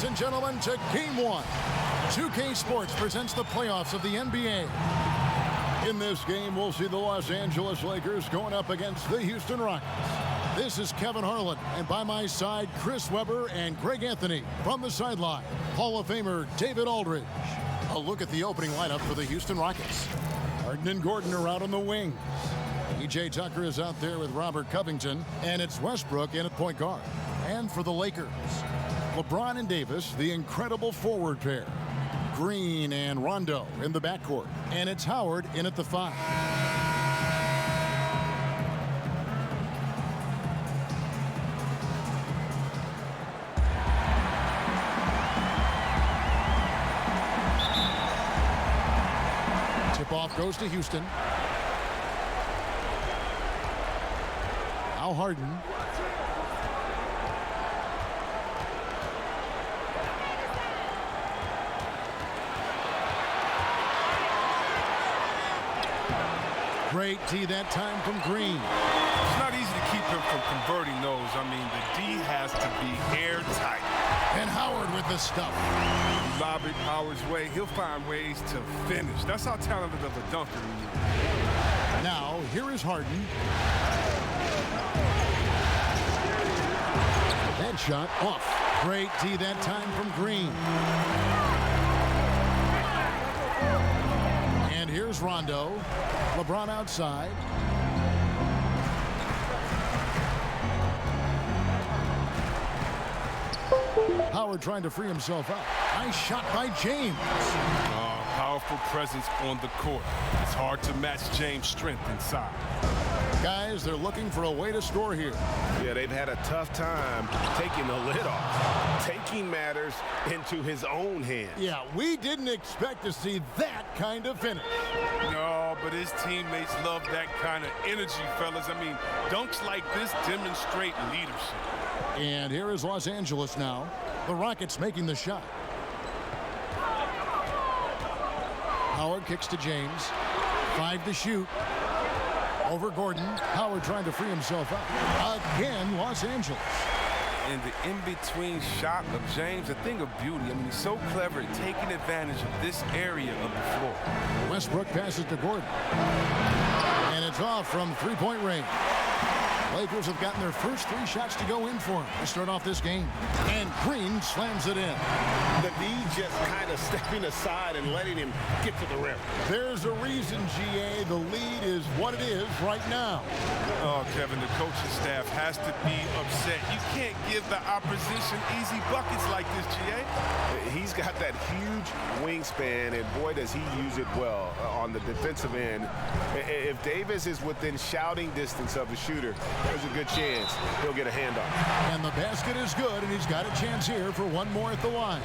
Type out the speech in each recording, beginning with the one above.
ladies and gentlemen, to Game 1. 2K Sports presents the playoffs of the NBA. In this game, we'll see the Los Angeles Lakers going up against the Houston Rockets. This is Kevin Harlan, and by my side, Chris Webber and Greg Anthony. From the sideline, Hall of Famer David Aldridge. A look at the opening lineup for the Houston Rockets. Harden and Gordon are out on the wings. PJ Tucker is out there with Robert Covington, and it's Westbrook in at point guard. And for the Lakers, LeBron and Davis, the incredible forward pair. Green and Rondo in the backcourt, and it's Howard in at the 5. Tip-off goes to Houston. Now Harden. Great D that time from Green. It's not easy to keep him from converting those. I mean, the D has to be airtight. And Howard with the stuff. Lob it Howard's way. He'll find ways to finish. That's how talented of a dunker he is. Now, here is Harden. That shot off. Great D that time from Green. And here's Rondo. LeBron outside. Howard trying to free himself up. Nice shot by James. Powerful presence on the court. It's hard to match James' strength inside. Guys, they're looking for a way to score here. Yeah, they've had a tough time taking the lid off. Taking matters into his own hands. Yeah, we didn't expect to see that kind of finish. No, but his teammates love that kind of energy, fellas. I mean, dunks like this demonstrate leadership. And here is Los Angeles now. The Rockets making the shot. Howard kicks to James. 5 to shoot. Over Gordon. Howard trying to free himself up. Again, Los Angeles. And the in-between shot of James, a thing of beauty. I mean, he's so clever at taking advantage of this area of the floor. Westbrook passes to Gordon. And it's off from three-point range. Lakers have gotten their first 3 shots to go in for him to start off this game. And Green slams it in. The D just kind of stepping aside and letting him get to the rim. There's a reason, GA. The lead is what it is right now. Oh, Kevin, the coaching staff has to be upset. You can't give the opposition easy buckets like this, GA. He's got that huge wingspan, and boy, does he use it well on the defensive end. If Davis is within shouting distance of the shooter, there's a good chance he'll get a handoff. And the basket is good, and he's got a chance here for one more at the line.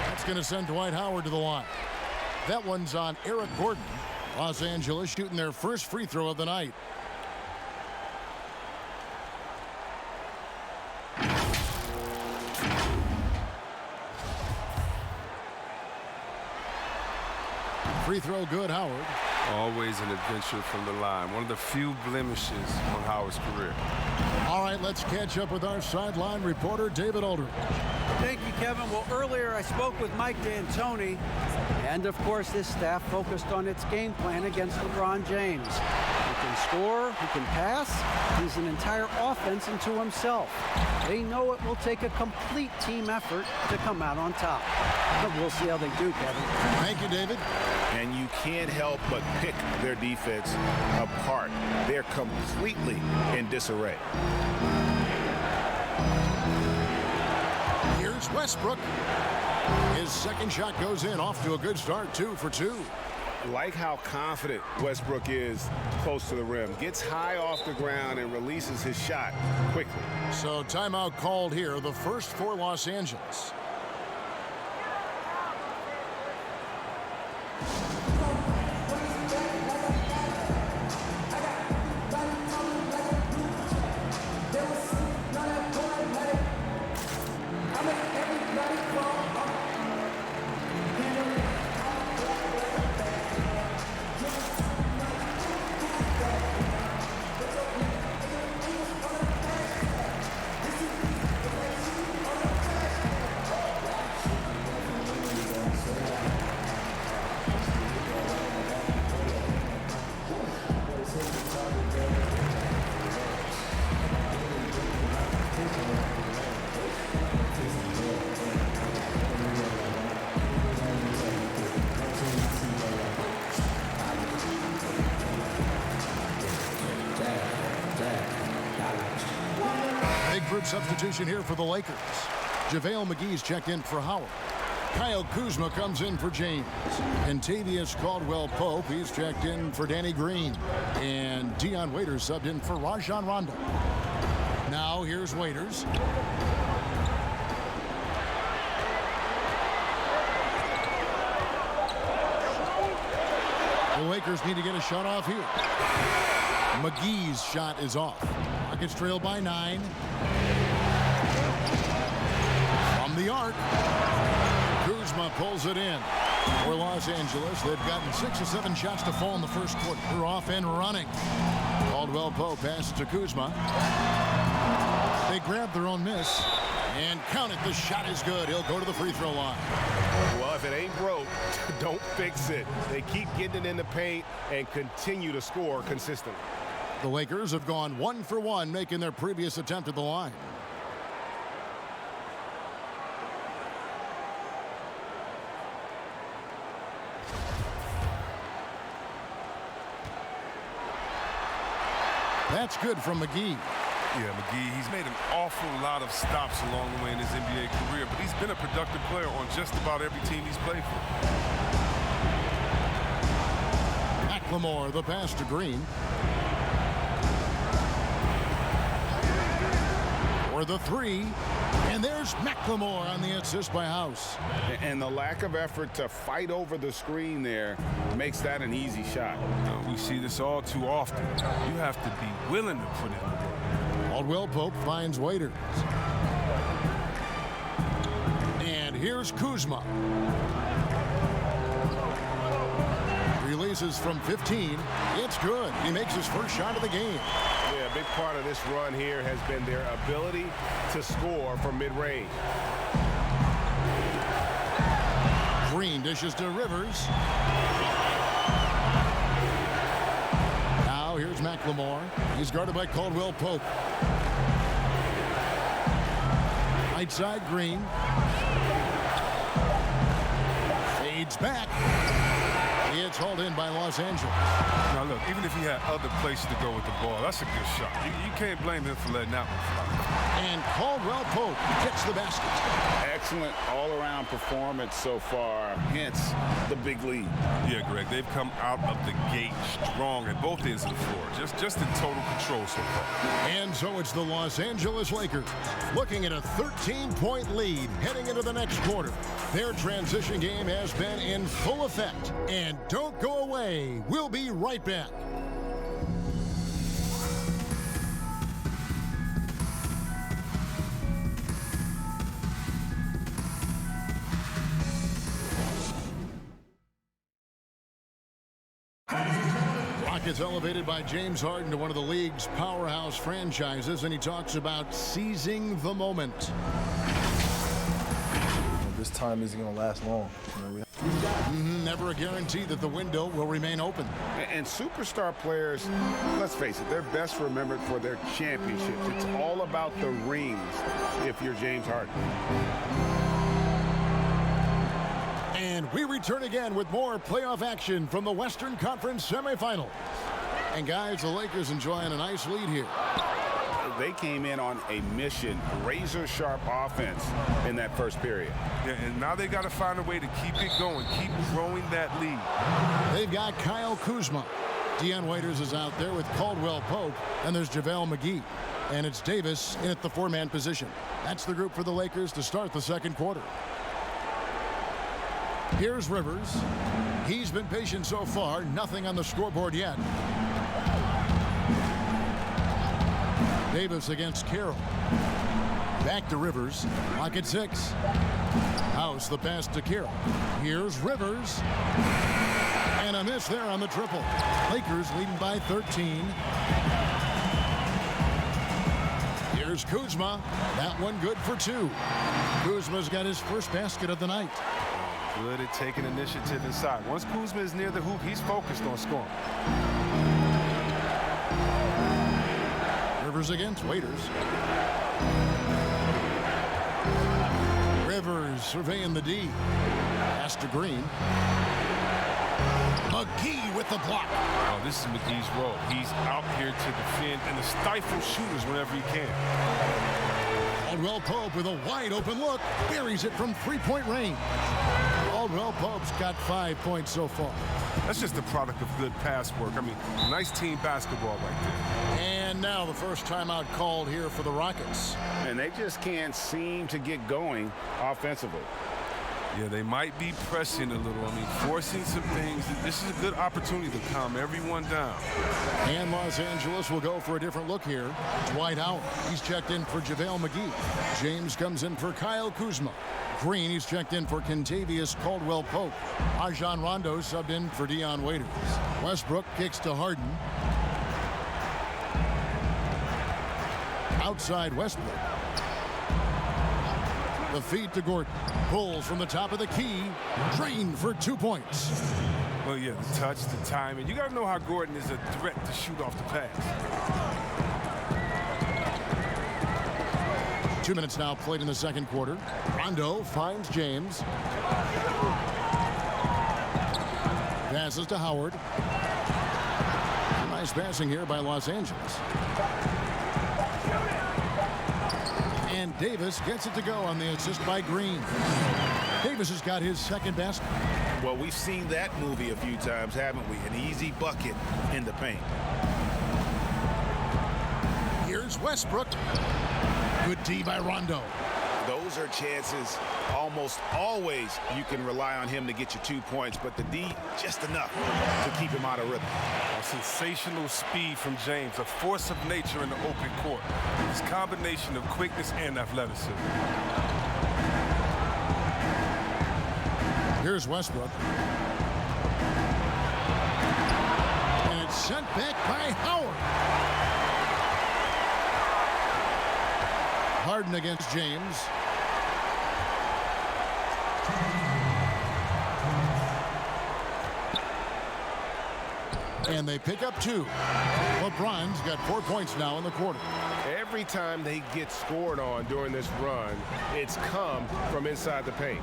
That's going to send Dwight Howard to the line. That one's on Eric Gordon. Los Angeles shooting their first free throw of the night. Free throw good, Howard. Always an adventure from the line. One of the few blemishes on Howard's career. All right, let's catch up with our sideline reporter, David Aldridge. Thank you, Kevin. Well, earlier I spoke with Mike D'Antoni, and of course this staff focused on its game plan against LeBron James. He can score, he can pass, he's an entire offense unto himself. They know it will take a complete team effort to come out on top. But we'll see how they do, Kevin. Thank you, David. And you can't help but pick their defense apart. They're completely in disarray. Here's Westbrook. His second shot goes in, off to a good start, 2 for 2. Like how confident Westbrook is close to the rim. Gets high off the ground and releases his shot quickly. So timeout called here, the first for Los Angeles. third substitution here for the Lakers. JaVale McGee's checked in for Howard. Kyle Kuzma comes in for James. Kentavious Caldwell-Pope, he's checked in for Danny Green. And Dion Waiters subbed in for Rajon Rondo. Now here's Waiters. The Lakers need to get a shot off here. McGee's shot is off. Rockets trail by 9. From the arc, Kuzma pulls it in. For Los Angeles, they've gotten 6 or 7 shots to fall in the first quarter. They're off and running. Caldwell-Pope passes to Kuzma. They grab their own miss. And count it, the shot is good. He'll go to the free throw line. Well, if it ain't broke, don't fix it. They keep getting it in the paint and continue to score consistently. The Lakers have gone 1 for 1, making their previous attempt at the line. That's good from McGee. Yeah, McGee, he's made an awful lot of stops along the way in his NBA career, but he's been a productive player on just about every team he's played for. McLemore, the pass to Green. For the 3, and there's McLemore on the assist by House. And the lack of effort to fight over the screen there makes that an easy shot. We see this all too often. You have to be willing to put in the work. Caldwell-Pope finds Waiters. And here's Kuzma. Releases from 15. It's good. He makes his first shot of the game. Yeah, a big part of this run here has been their ability to score from mid-range. Green dishes to Rivers. Now here's McLemore. He's guarded by Caldwell-Pope. Right side, Green. Fades back. It's hauled in by Los Angeles. Now look, even if he had other places to go with the ball, that's a good shot. You can't blame him for letting that one fly. And Caldwell-Pope gets the basket. Excellent all-around performance so far, hence the big lead. Yeah, Greg, they've come out of the gate strong at both ends of the floor. Just in total control so far. And so it's the Los Angeles Lakers looking at a 13-point lead heading into the next quarter. Their transition game has been in full effect. And don't go away. We'll be right back. Rockets elevated by James Harden to one of the league's powerhouse franchises, and he talks about seizing the moment. This time isn't going to last long. Never a guarantee that the window will remain open. And superstar players, let's face it, they're best remembered for their championships. It's all about the rings if you're James Harden. And we return again with more playoff action from the Western Conference semifinals. And guys, the Lakers enjoying a nice lead here. They came in on a mission, razor-sharp offense in that first period. Yeah, and now they got to find a way to keep it going, keep growing that lead. They've got Kyle Kuzma. Dion Waiters is out there with Caldwell-Pope, and there's JaVale McGee. And it's Davis in at the 4-man position. That's the group for the Lakers to start the second quarter. Here's Rivers. He's been patient so far. Nothing on the scoreboard yet. Davis against Carroll. Back to Rivers. Lock at 6. House the pass to Carroll. Here's Rivers. And a miss there on the triple. Lakers leading by 13. Here's Kuzma. That one good for 2. Kuzma's got his first basket of the night. Good at taking initiative inside. Once Kuzma is near the hoop, he's focused on scoring. Rivers against Waiters. Rivers surveying the D. Pass to Green. McGee with the block. Oh, this is McGee's role. He's out here to defend and to stifle shooters whenever he can. Caldwell Pope with a wide open look. Buries it from three-point range. Caldwell Pope's got 5 points so far. That's just the product of good pass work. I mean, nice team basketball right there. And now the first timeout called here for the Rockets. And they just can't seem to get going offensively. Yeah, they might be pressing a little. I mean, forcing some things. This is a good opportunity to calm everyone down. And Los Angeles will go for a different look here. Dwight Howard, he's checked in for JaVale McGee. James comes in for Kyle Kuzma. Green, he's checked in for Kentavious Caldwell-Pope. Rajon Rondo subbed in for Dion Waiters. Westbrook kicks to Harden. Outside Westbrook. The feed to Gordon. Pulls from the top of the key. Drained for 2 points. Well, yeah, the touch, the timing. You got to know how Gordon is a threat to shoot off the pass. 2 minutes now played in the second quarter. Rondo finds James. Passes to Howard. Nice passing here by Los Angeles. And Davis gets it to go on the assist by Green. Davis has got his second basket. Well, we've seen that movie a few times, haven't we? An easy bucket in the paint. Here's Westbrook. Good D by Rondo. Those are chances almost always you can rely on him to get you 2 points, but the D just enough to keep him out of rhythm. A sensational speed from James, a force of nature in the open court. His combination of quickness and athleticism. Here's Westbrook. And it's sent back by Howard. Harden against James. And they pick up 2. LeBron's got 4 points now in the quarter. Every time they get scored on during this run, it's come from inside the paint.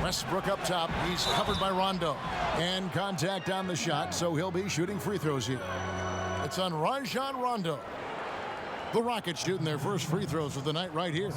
Westbrook up top. He's covered by Rondo. And contact on the shot, so he'll be shooting free throws here. It's on Rajon Rondo. The Rockets shooting their first free throws of the night right here.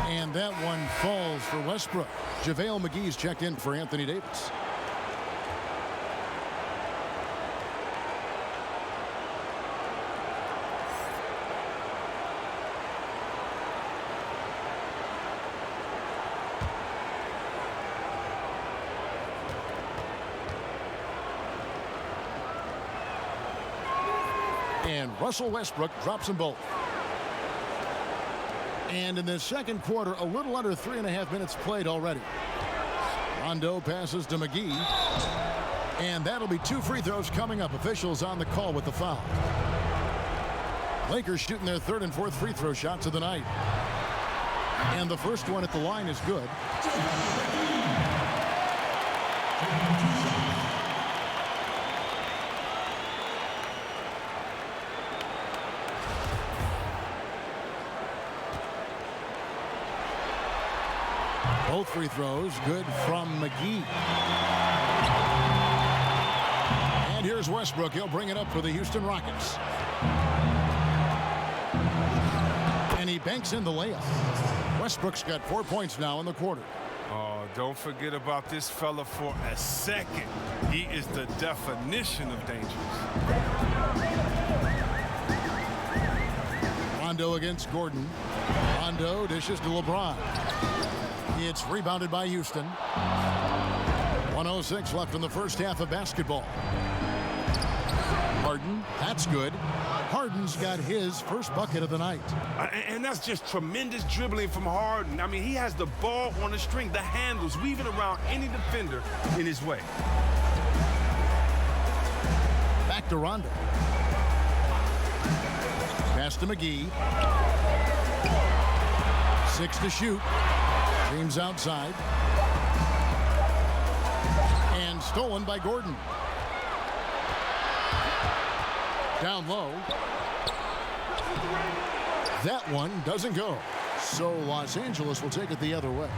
And that one falls for Westbrook. JaVale McGee's checked in for Anthony Davis. And Russell Westbrook drops them both. And in the second quarter, a little under 3.5 minutes played already. Rondo passes to McGee. And that'll be 2 free throws coming up. Officials on the call with the foul. Lakers shooting their third and fourth free throw shots of the night. And the first one at the line is good. Both free throws good from McGee. And here's Westbrook. He'll bring it up for the Houston Rockets. And he banks in the layup. Westbrook's got 4 points now in the quarter. Oh, don't forget about this fella for a second. He is the definition of dangerous. Rondo against Gordon. Rondo dishes to LeBron. It's rebounded by Houston. 1:06 left in the first half of basketball. Harden, that's good. Harden's got his first bucket of the night. And that's just tremendous dribbling from Harden. I mean, he has the ball on the string, the handles, weaving around any defender in his way. Back to Rondo. Pass to McGee. 6 to shoot. James outside. stolen by Gordon. Down low. That one doesn't go. So Los Angeles will take it the other way.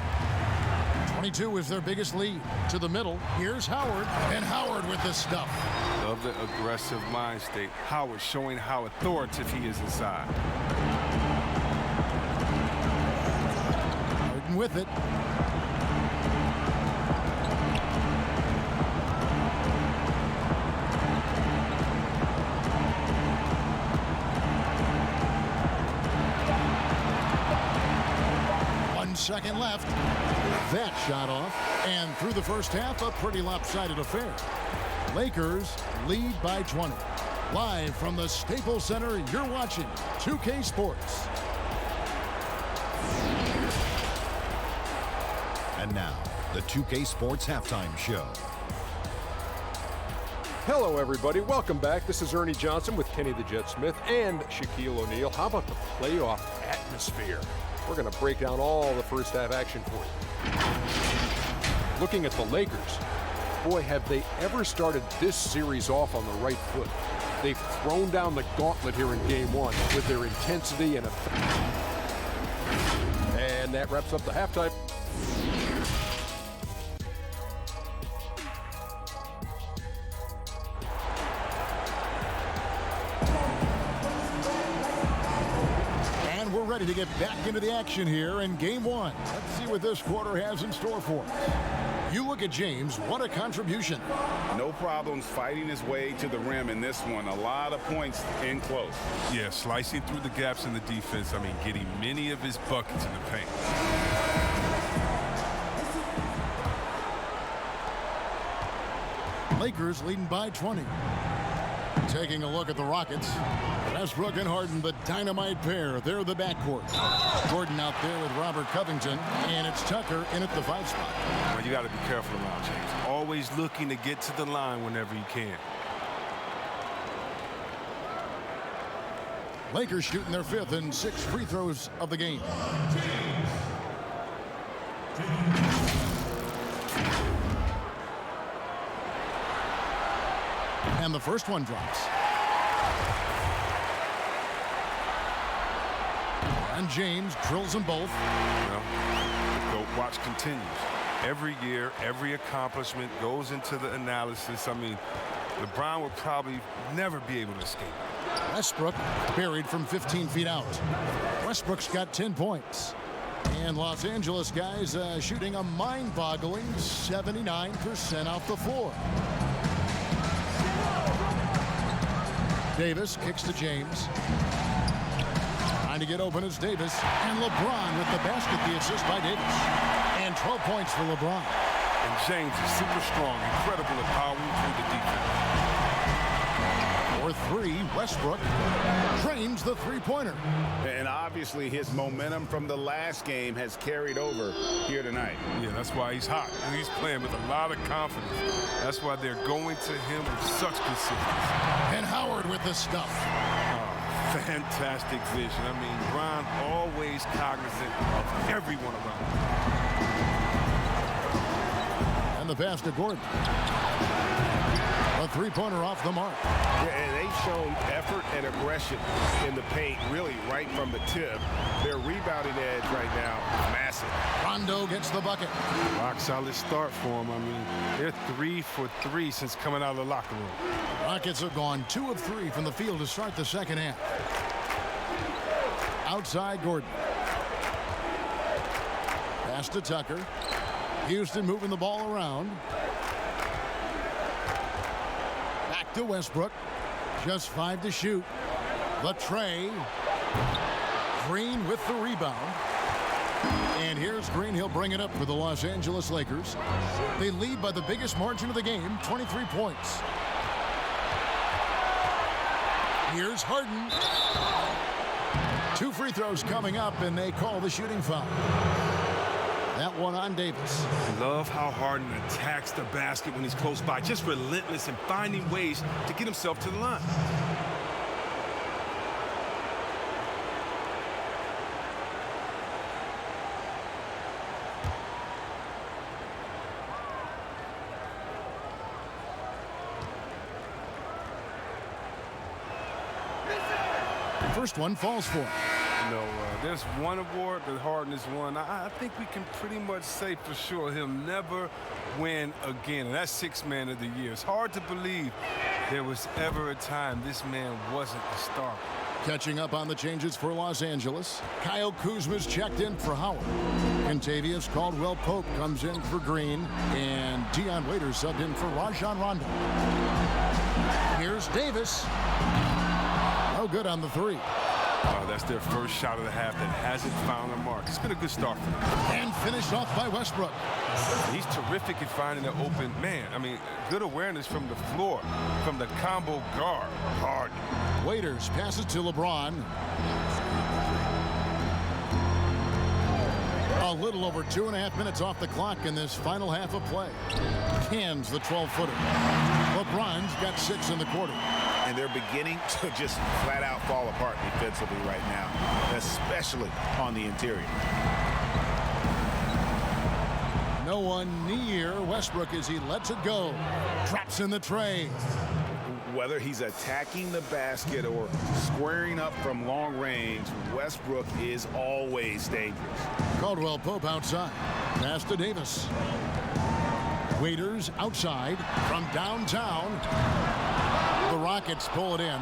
22 is their biggest lead. To the middle. Here's Howard. And Howard with the stuff. Love the aggressive mind state. Howard showing how authoritative he is inside. Harden with it. Second left. That shot off. And through the first half, a pretty lopsided affair. Lakers lead by 20. Live from the Staples Center, you're watching 2K Sports. And now, the 2K Sports Halftime Show. Hello, everybody. Welcome back. This is Ernie Johnson with Kenny the Jet Smith and Shaquille O'Neal. How about the playoff atmosphere? We're going to break down all the first half action for you. Looking at the Lakers, boy, have they ever started this series off on the right foot. They've thrown down the gauntlet here in game one with their intensity and that wraps up the halftime. Ready to get back into the action here in game one. Let's see what this quarter has in store for us. You look at James, what a contribution. No problems fighting his way to the rim in this one. A lot of points in close. Yeah, slicing through the gaps in the defense. I mean, getting many of his buckets in the paint. Lakers leading by 20. Taking a look at the Rockets. Westbrook and Harden, the dynamite pair. They're the backcourt. Gordon out there with Robert Covington, and it's Tucker in at the 5 spot. Well, you got to be careful around James. Always looking to get to the line whenever you can. Lakers shooting their 5th and 6th free throws of the game. And the first one drops. And James drills them both. Well, the GOAT watch continues. Every year, every accomplishment goes into the analysis. I mean, LeBron would probably never be able to escape. Westbrook buried from 15 feet out. Westbrook's got 10 points. And Los Angeles guys shooting a mind-boggling 79% off the floor. Davis kicks to James. Trying to get open is Davis. And LeBron with the basket, the assist by Davis. And 12 points for LeBron. And James is super strong, incredible at powering through the defense. For 3, Westbrook drains the three-pointer. And obviously his momentum from the last game has carried over here tonight. Yeah, that's why he's hot. He's playing with a lot of confidence. That's why they're going to him with such consistency. And Howard with the stuff. Fantastic vision. I mean, Bron always cognizant of everyone around him. And the pass to Gordon. A three-pointer off the mark. Yeah, and they've shown effort and aggression in the paint, really right from the tip. Their rebounding edge right now, massive. Rondo gets the bucket. Rock solid start for him. I mean, they're 3 for 3 since coming out of the locker room. Rockets have gone 2 of 3 from the field to start the second half. Outside Gordon. Pass to Tucker. Houston moving the ball around. Back to Westbrook. Just 5 to shoot. The tray. Green with the rebound. And here's Green. He'll bring it up for the Los Angeles Lakers. They lead by the biggest margin of the game, 23 points. Here's Harden. 2 free throws coming up, and they call the shooting foul. That one on Davis. Love how Harden attacks the basket when he's close by. Just relentless and finding ways to get himself to the line. First one falls for him. There's one award that Harden has won. I think we can pretty much say for sure he'll never win again, and that's Sixth Man of the Year. It's hard to believe there was ever a time this man wasn't a star. Catching up on the changes for Los Angeles, Kyle Kuzma's checked in for Howard. Contavious Caldwell-Pope comes in for Green, and Dion Waiters subbed in for Rajon Rondo. Here's Davis. No good on the three. That's their first shot of the half that hasn't found a mark. It's been a good start for them. And finished off by Westbrook. He's terrific at finding an open man. I mean, good awareness from the floor, from the combo guard. Harden. Waiters passes to LeBron. A little over 2.5 minutes off the clock in this final half of play. Cans the 12-footer. LeBron's got 6 in the quarter. And they're beginning to just flat out fall apart defensively right now, especially on the interior. No one near Westbrook as he lets it go. Drops in the tray. Whether he's attacking the basket or squaring up from long range, Westbrook is always dangerous. Caldwell-Pope outside. Pass to Davis. Waiters outside from downtown. The Rockets pull it in.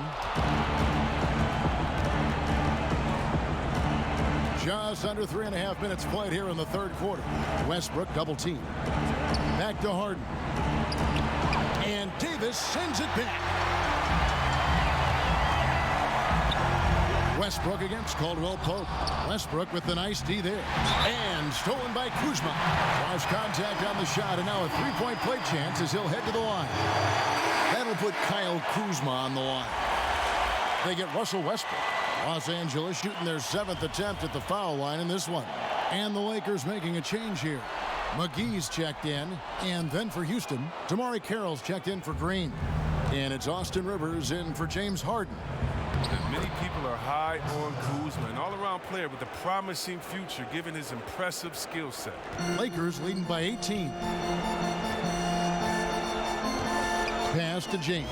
Just under 3.5 minutes played here in the third quarter. Westbrook double team. Back to Harden. And Davis sends it back. Westbrook against Caldwell-Pope. Westbrook with the nice D there. And stolen by Kuzma. Draws contact on the shot, and now a three-point play chance as he'll head to the line. That'll put Kyle Kuzma on the line. They get Russell Westbrook. Los Angeles shooting their 7th attempt at the foul line in this one. And the Lakers making a change here. McGee's checked in, and then for Houston, Damari Carroll's checked in for Green. And it's Austin Rivers in for James Harden. Many people are high on Kuzma, an all-around player with a promising future given his impressive skill set. Lakers leading by 18. Pass to James.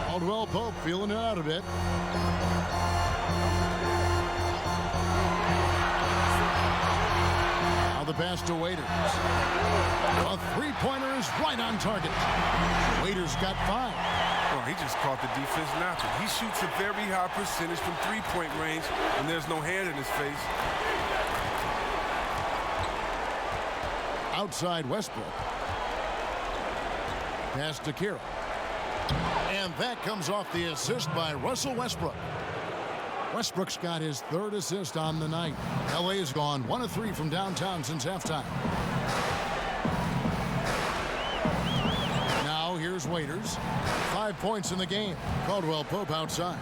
Caldwell-Pope feeling it out a bit. Now the pass to Waiters. A three-pointer is right on target. Waiters got 5. Well, he just caught the defense napping. He shoots a very high percentage from three-point range, and there's no hand in his face. Outside Westbrook. Pass to Carroll. And that comes off the assist by Russell Westbrook. Westbrook's got his 3rd assist on the night. LA has gone 1 of 3 from downtown since halftime. Now here's Waiters. 5 points in the game. Caldwell-Pope outside.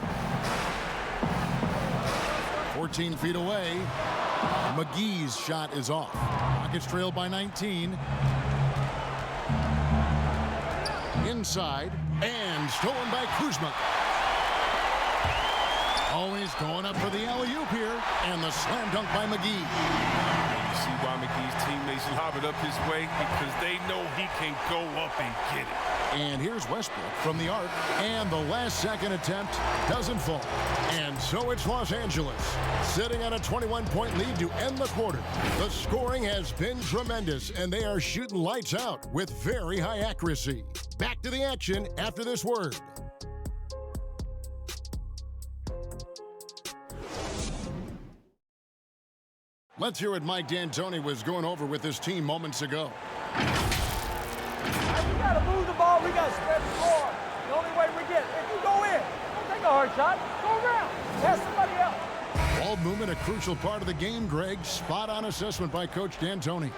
14 feet away. McGee's shot is off. Rockets trail by 19. Inside, and stolen by Kuzma. Always going up for the alley-oop here, and the slam dunk by McGee. You see why McGee's teammates lob it up his way? Because they know he can go up and get it. And here's Westbrook from the arc, and the last-second attempt doesn't fall. And so it's Los Angeles, sitting on a 21-point lead to end the quarter. The scoring has been tremendous, and they are shooting lights out with very high accuracy. Back to the action after this word. Let's hear what Mike D'Antoni was going over with his team moments ago. We got to move the ball. We got to spread the floor. The only way we get it. If you go in, don't take a hard shot. Go around. Pass somebody else. Ball movement, a crucial part of the game, Greg. Spot-on assessment by Coach D'Antoni.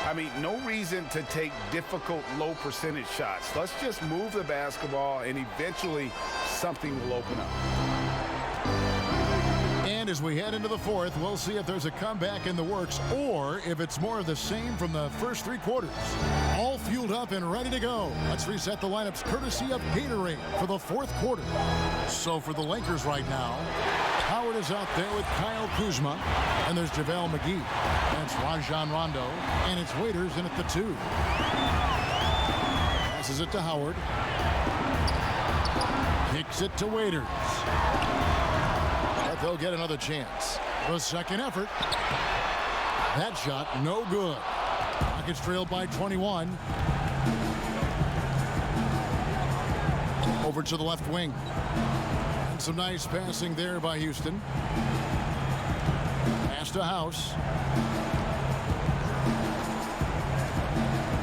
I mean, no reason to take difficult, low-percentage shots. Let's just move the basketball, and eventually something will open up. And as we head into the fourth, we'll see if there's a comeback in the works or if it's more of the same from the first 3 quarters. All fueled up and ready to go. Let's reset the lineups courtesy of Gatorade for the 4th quarter. So for the Lakers right now, Howard is out there with Kyle Kuzma, and there's JaVale McGee. That's Rajon Rondo, and it's Waiters in at the 2. Passes it to Howard. Kicks it to Waiters. But they'll get another chance. The second effort. That shot, no good. Rockets trailed by 21. Over to the left wing. And some nice passing there by Houston. Pass to House.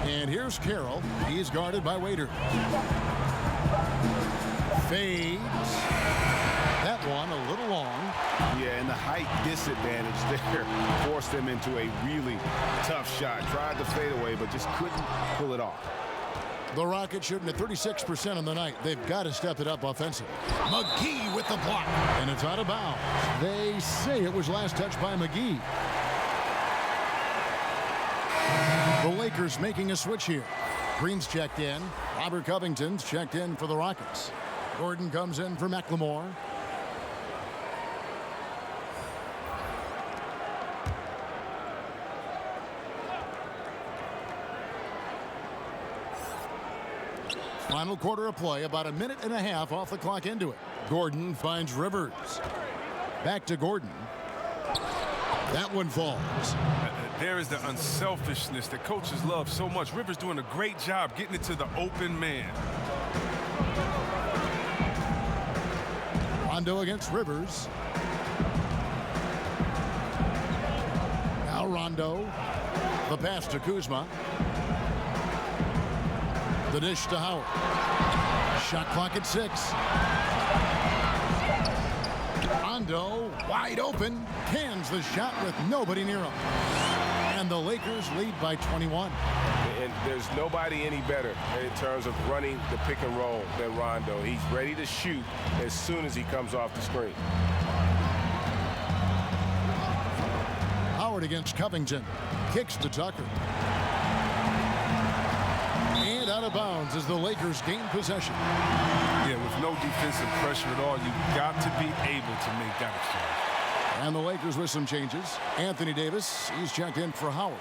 And here's Carroll. He's guarded by Waiters. Fades. That one a little long. Yeah, and the height disadvantage there forced him into a really tough shot. Tried to fade away, but just couldn't pull it off. The Rockets shooting at 36% on the night. They've got to step it up offensively. McGee with the block. And it's out of bounds. They say it was last touched by McGee. The Lakers making a switch here. Green's checked in. Robert Covington's checked in for the Rockets. Gordon comes in for McLemore. Final quarter of play, about a minute and a half off the clock into it. Gordon finds Rivers. Back to Gordon. That one falls. There is the unselfishness that coaches love so much. Rivers doing a great job getting it to the open man. Rondo against Rivers. Now Rondo. The pass to Kuzma. The dish to Howard. Shot clock at 6. Rondo wide open. Cans the shot with nobody near him. And the Lakers lead by 21. And there's nobody any better in terms of running the pick and roll than Rondo. He's ready to shoot as soon as he comes off the screen. Howard against Covington. Kicks to Tucker. And out of bounds as the Lakers gain possession. Yeah, with no defensive pressure at all, you've got to be able to make that exchange. And the Lakers with some changes. Anthony Davis, he's checked in for Howard.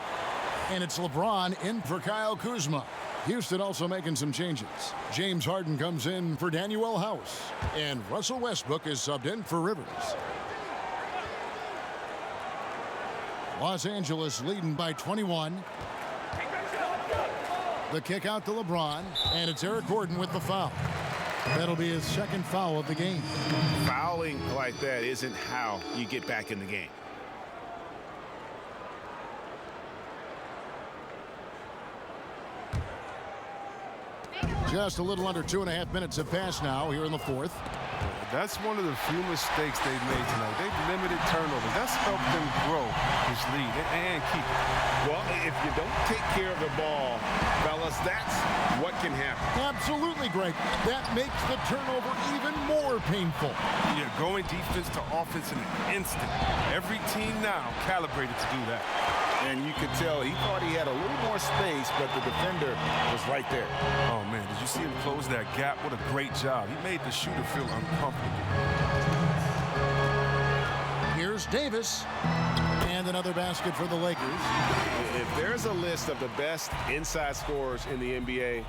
And it's LeBron in for Kyle Kuzma. Houston also making some changes. James Harden comes in for Danuel House. And Russell Westbrook is subbed in for Rivers. Los Angeles leading by 21. The kick out to LeBron, and it's Eric Gordon with the foul. That'll be his second foul of the game. Fouling like that isn't how you get back in the game. Just a little under 2.5 minutes have passed now here in the fourth. That's one of the few mistakes they've made tonight. They've limited turnovers. That's helped them grow this lead and keep it. Well, if you don't take care of the ball, fellas, that's what can happen. Absolutely, Greg. That makes the turnover even more painful. Yeah, going defense to offense in an instant. Every team now calibrated to do that. And you could tell he thought he had a little more space, but the defender was right there. Oh, man, did you see him close that gap? What a great job. He made the shooter feel uncomfortable. Here's Davis. And another basket for the Lakers. If there's a list of the best inside scorers in the NBA,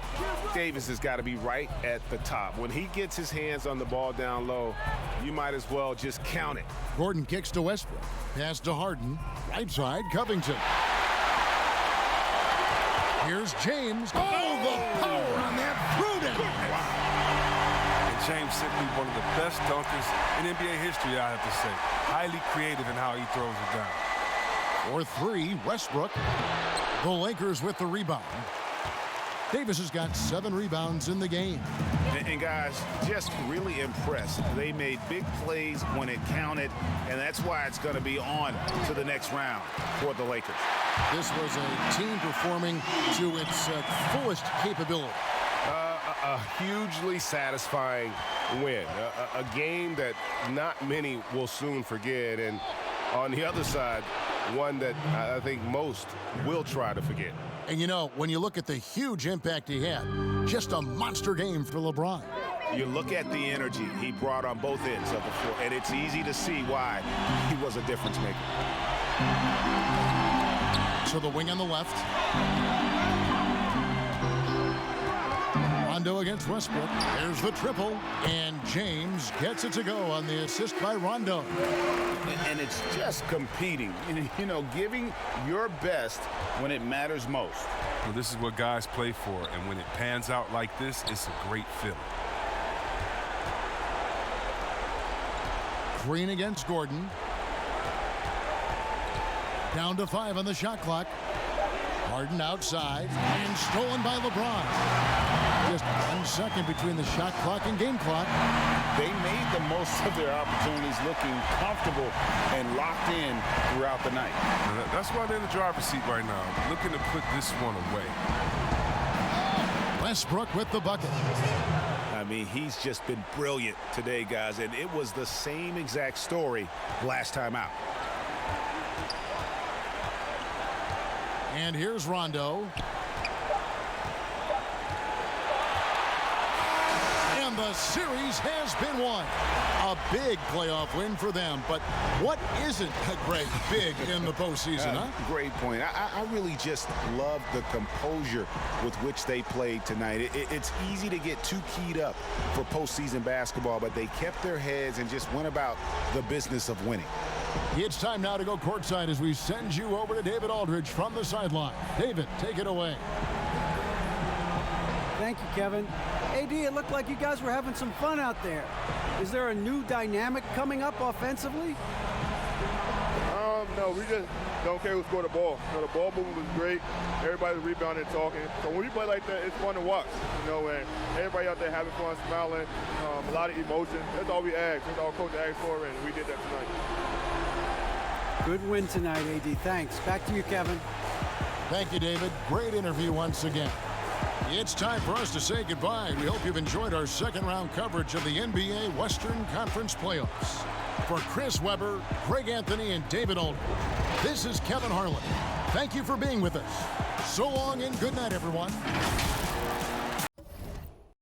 Davis has got to be right at the top. When he gets his hands on the ball down low, you might as well just count it. Gordon kicks to Westbrook. Pass to Harden. Right side, Covington. Here's James. Oh, the power on that throw-down. Wow. And James simply one of the best dunkers in NBA history, I have to say. Highly creative in how he throws it down. For 3, Westbrook. The Lakers with the rebound. Davis has got 7 rebounds in the game. And guys, just really impressed. They made big plays when it counted, and that's why it's going to be on to the next round for the Lakers. This was a team performing to its fullest capability. A hugely satisfying win. A game that not many will soon forget. And on the other side, one that I think most will try to forget. And you know, when you look at the huge impact he had, just a monster game for LeBron. You look at the energy he brought on both ends of the floor, and it's easy to see why he was a difference maker. So the wing on the left. Rondo against Westbrook. There's the triple, and James gets it to go on the assist by Rondo. And it's just competing, you know, giving your best when it matters most. Well, this is what guys play for, and when it pans out like this, it's a great feeling. Green against Gordon. Down to 5 on the shot clock. Harden outside and stolen by LeBron. Just 1 second between the shot clock and game clock. They made the most of their opportunities, looking comfortable and locked in throughout the night. That's why they're in the driver's seat right now, looking to put this one away. Westbrook with the bucket. I mean, he's just been brilliant today, guys, and it was the same exact story last time out. And here's Rondo. And the series has been won. A big playoff win for them, but what isn't a great big in the postseason, huh? Great point. I really just love the composure with which they played tonight. It's easy to get too keyed up for postseason basketball, but they kept their heads and just went about the business of winning. It's time now to go courtside as we send you over to David Aldridge from the sideline. David, take it away. Thank you, Kevin. AD, it looked like you guys were having some fun out there. Is there a new dynamic coming up offensively? No, we just don't care who scored the ball. You know, the ball movement was great. Everybody's rebounding and talking. So when we play like that, it's fun to watch. You know, and everybody out there having fun, smiling, a lot of emotion. That's all we asked. That's all Coach asked for, and we did that tonight. Good win tonight, AD. Thanks. Back to you, Kevin. Thank you, David. Great interview once again. It's time for us to say goodbye. We hope you've enjoyed our second-round coverage of the NBA Western Conference Playoffs. For Chris Webber, Greg Anthony, and David Aldridge, this is Kevin Harlan. Thank you for being with us. So long and good night, everyone.